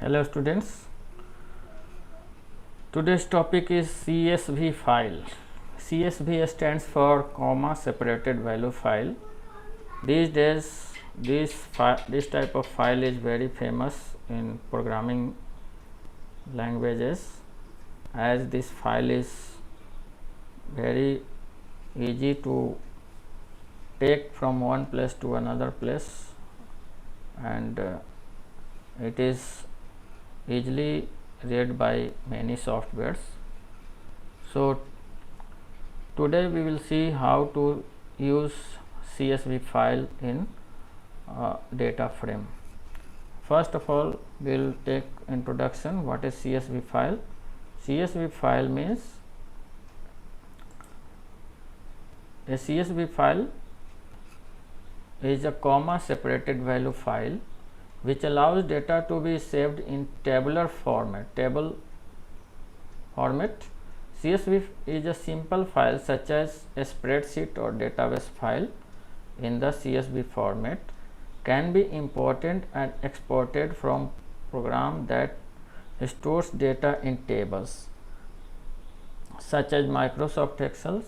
Hello students, today's topic is CSV file. CSV stands for comma separated value file. These days this type of file is very famous in programming languages, as this file is very easy to take from one place to another place, and it is easily read by many softwares. So today we will see how to use CSV file in data frame. First of all, we will take introduction. What is CSV file? CSV file means a CSV file is a comma separated value file which allows data to be saved in tabular format. CSV is a simple file such as a spreadsheet or database file in the CSV format, can be imported and exported from program that stores data in tables such as Microsoft Excel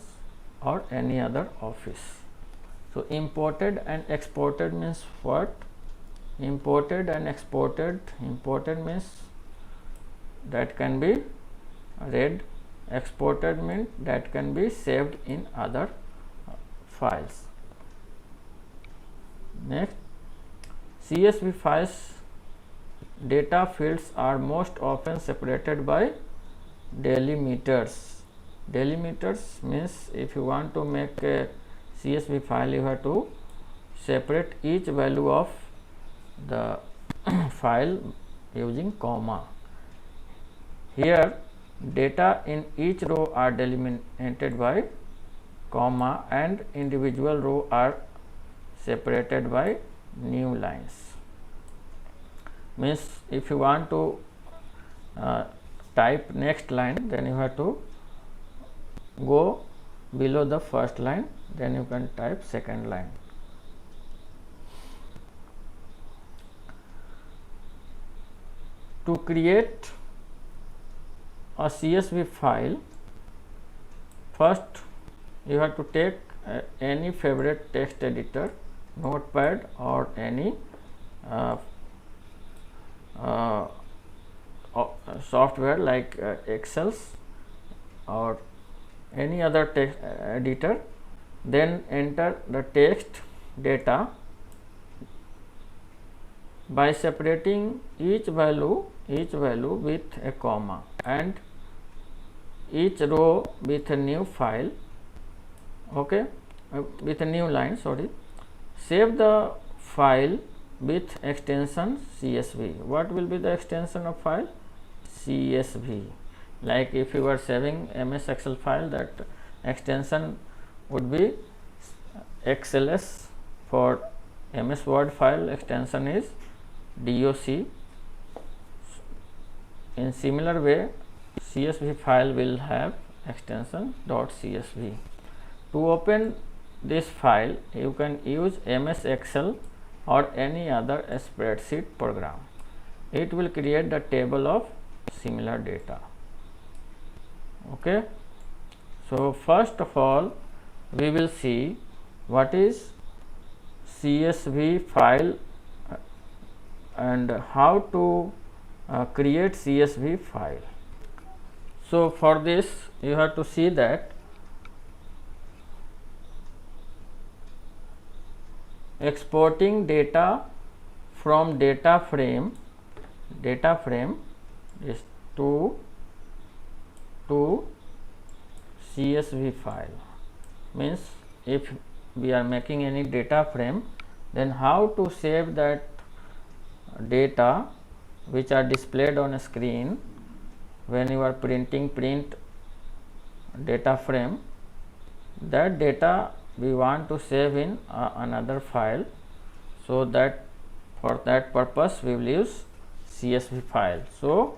or any other Office. So imported and exported means what? Imported means that can be read, exported means that can be saved in other files. Next, CSV files data fields are most often separated by delimiters. Delimiters means if you want to make a CSV file, you have to separate each value of the file using comma. Here data in each row are delimited by comma and individual row are separated by new lines. Means if you want to type next line, then you have to go below the first line, then you can type second line. To create a CSV file, first you have to take any favorite text editor, Notepad or any software like Excel or any other text editor, then enter the text data by separating each value with a comma and each row with a new file, with a new line. Save the file with extension CSV. What will be the extension of file? CSV. Like if you are saving MS Excel file, that extension would be XLS. For MS Word file, extension is DOC. In similar way, CSV file will have extension .csv. To open this file, you can use MS Excel or any other spreadsheet program. It will create the table of similar data. Okay. So first of all, we will see what is CSV file and how to create CSV file. So for this, you have to see that exporting data from data frame is to CSV file. Means if we are making any data frame, then how to save that data which are displayed on a screen when you are print data frame. That data we want to save in another file, so that for that purpose we will use CSV file. So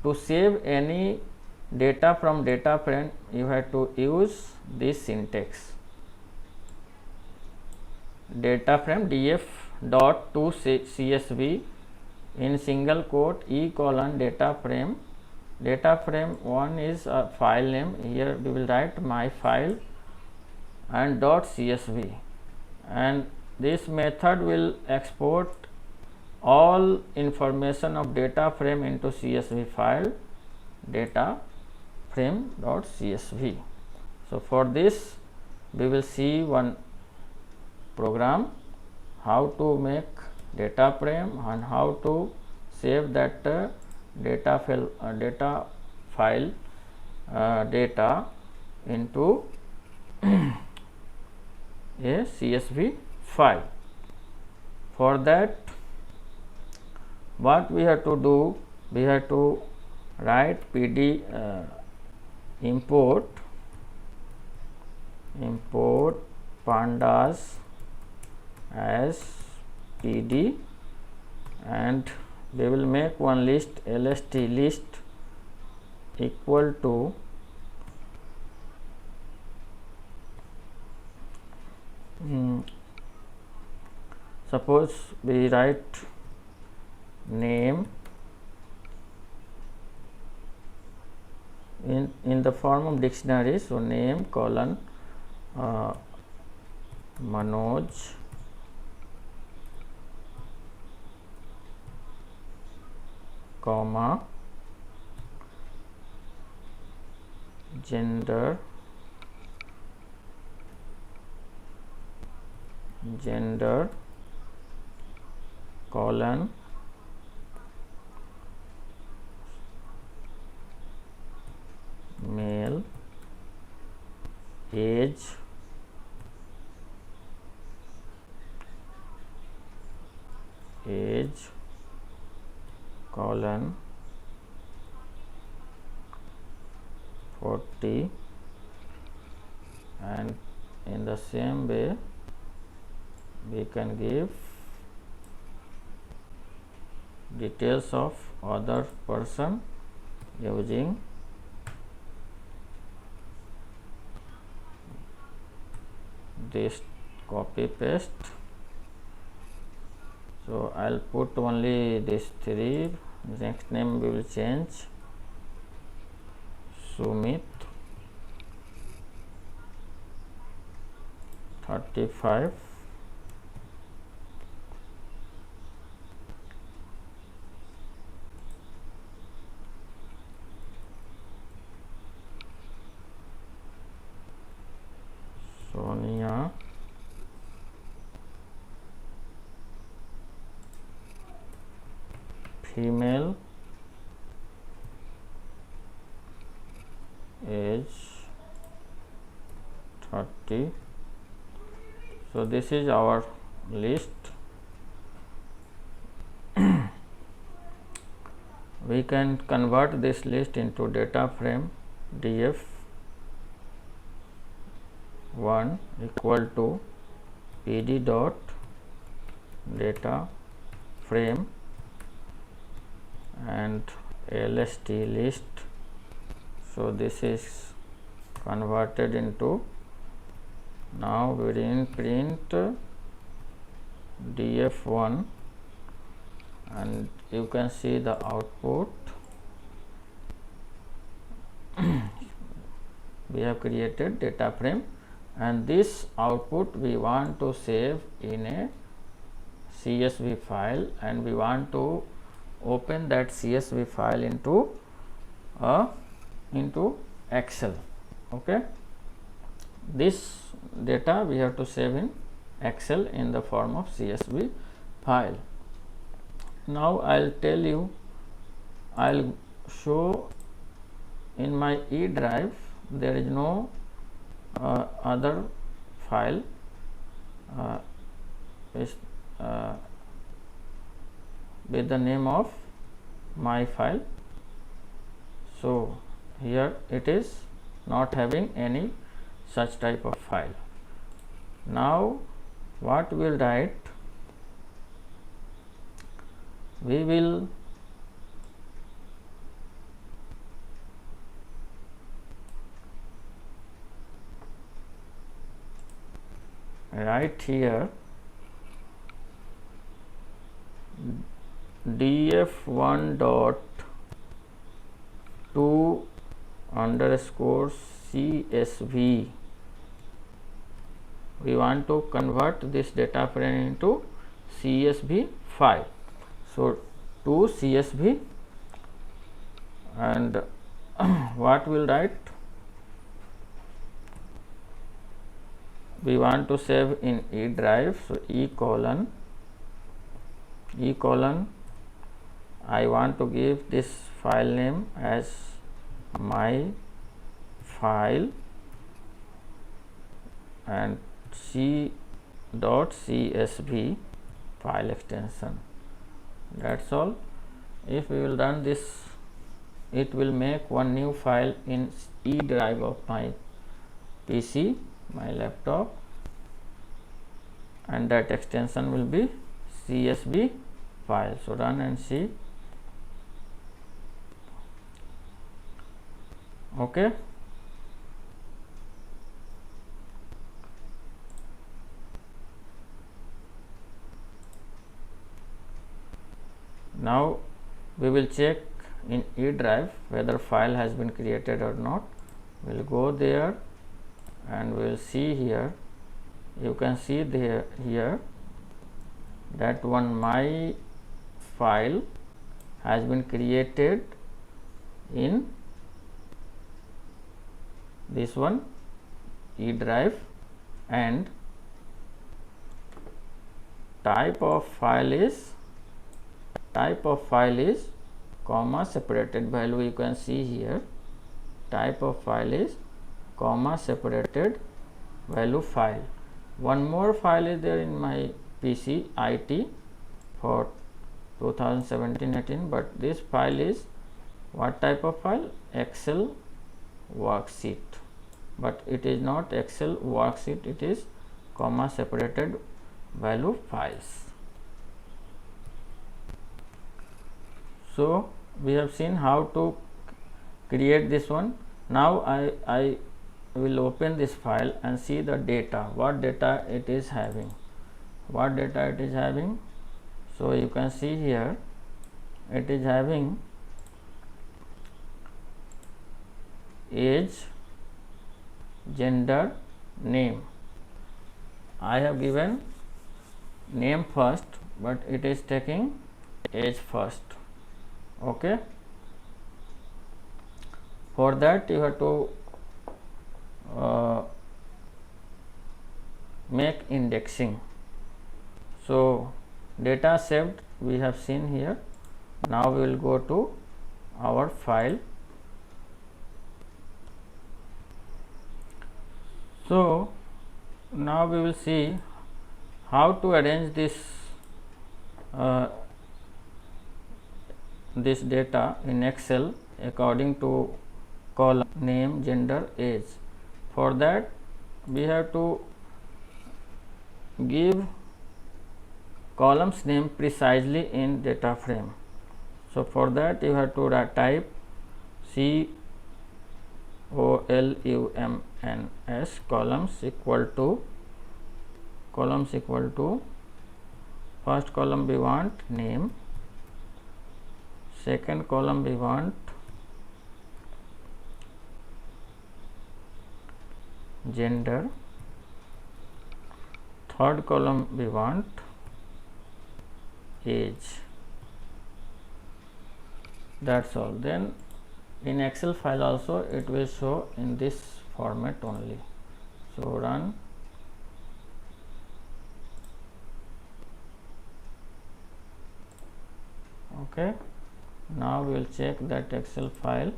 to save any data from data frame, you have to use this syntax: data frame df dot to CSV in single quote E colon data frame. Data frame 1 is a file name. Here we will write my file and .csv, and this method will export all information of data frame into CSV file, data frame.csv. So for this we will see one program how to make data frame and how to save that data file data into a CSV file. For that, what we have to do, we have to write pd import pandas as pd, and we will make one list, lst list equal to suppose we write name in the form of dictionary. So name colon Manoj comma gender colon male, age colon 40, and in the same way we can give details of other person using this copy paste. So I'll put only this 3. Next name we will change Sumit 35. Sonia female, age 30. So this is our list. We can convert this list into data frame. df1 equal to pd dot data frame and lst list. So this is converted into, now we will print df1 and you can see the output. We have created data frame, and this output we want to save in a CSV file, and we want to open that CSV file into Excel. Okay, this data we have to save in Excel in the form of CSV file. Now I'll tell you, I'll show in my E drive there is no other file with the name of my file. So here it is not having any such type of file. Now what we will write, we will write here df1 dot to underscore csv. We want to convert this data frame into csv file. So to csv, and what will write? We want to save in E drive. So E colon I want to give this file name as my file and c dot csv file extension. That's all. If we will run this, it will make one new file in E drive of my PC, my laptop, and that extension will be csv file. So run and see. Okay. Now we will check in E drive whether file has been created or not. We will go there and we will see here. You can see there here that one my file has been created in this one E drive, and type of file is comma separated value. You can see here type of file is comma separated value file. One more file is there in my PC IT for 2017-18, but this file is what type of file? Excel worksheet, but it is not Excel worksheet, it is comma separated value files. So we have seen how to create this one. Now I will open this file and see the data, what data it is having. So you can see here it is having age, gender, name. I have given name first, but it is taking age first. Okay. For that you have to make indexing. So data saved we have seen here. Now we will go to our file. So now we will see how to arrange this this data in Excel according to column name, gender, age. For that we have to give columns name precisely in data frame. So for that you have to type columns columns equal to first column we want name, second column we want gender, third column we want age. That's all. Then in Excel file also it will show in this format only. So run. Okay. Now we will check that Excel file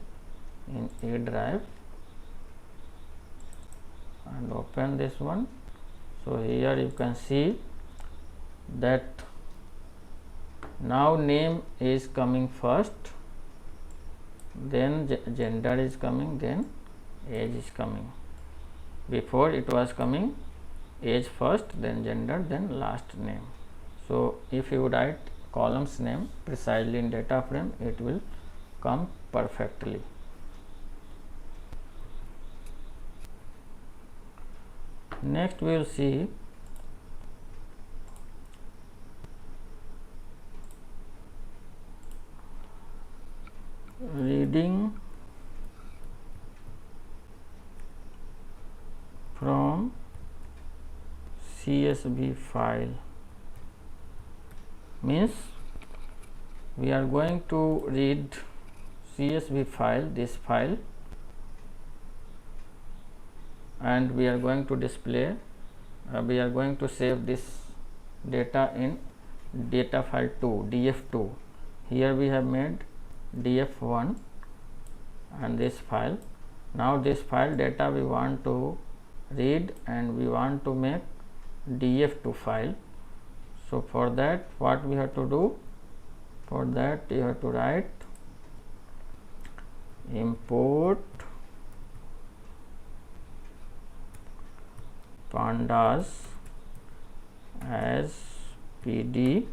in E drive and open this one. So here you can see that now name is coming first, then gender is coming, then age is coming. Before it was coming age first, then gender, then last name. So if you write columns name precisely in data frame, it will come perfectly. Next we will see reading from CSV file means we are going to read CSV file, this file, and we are going to display, we are going to save this data in data file 2, df2. Here we have made df1 and this file. Now this file data we want to read and we want to make df2 file. So for that what we have to do? For that you have to write import pandas as pd.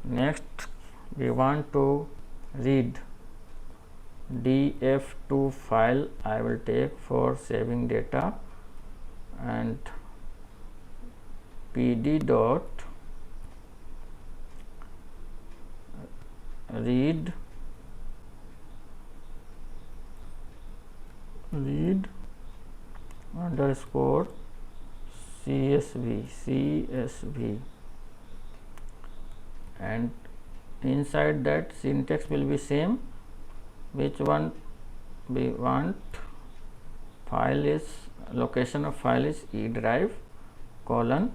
Next we want to read df2 file I will take for saving data, and pd dot read underscore csv, and inside that syntax will be same. Which one we want? File is, location of file is E drive colon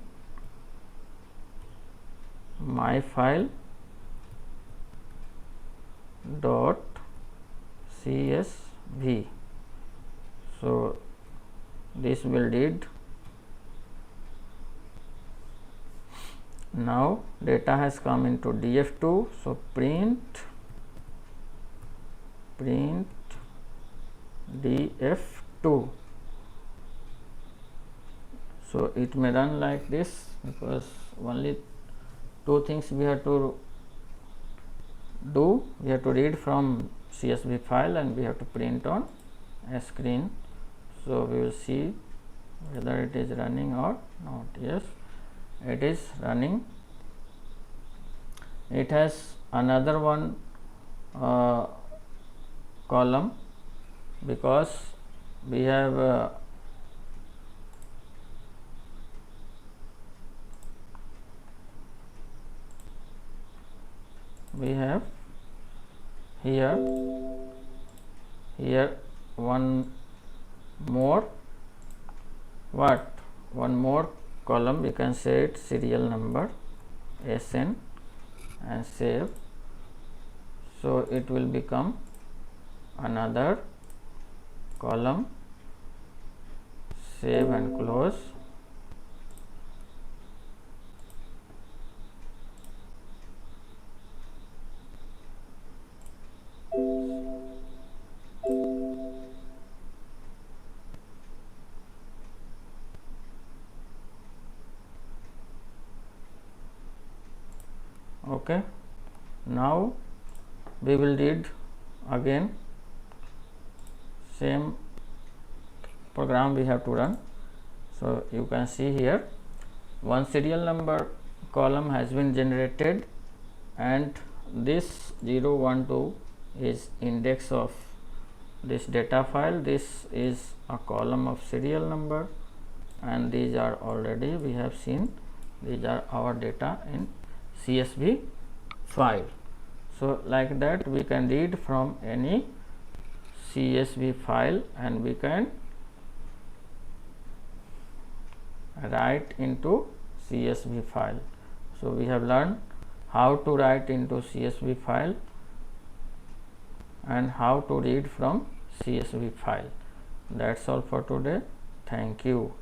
my file dot csv. So this will read. Now data has come into df2, so print df2. So it may run like this because only two things we have to do. We have to read from CSV file and we have to print on a screen. So we will see whether it is running or not. Yes, it is running. It has another one column because we have here one more one more column, we can say it serial number SN and save. So it will become another column, save and close. Okay, now we will read again, same program we have to run. So you can see here one serial number column has been generated, and this 012 is index of this data file. This is a column of serial number, and these are already we have seen, these are our data in CSV file. So like that we can read from any CSV file and we can write into CSV file. So we have learned how to write into CSV file and how to read from CSV file. That's all for today. Thank you.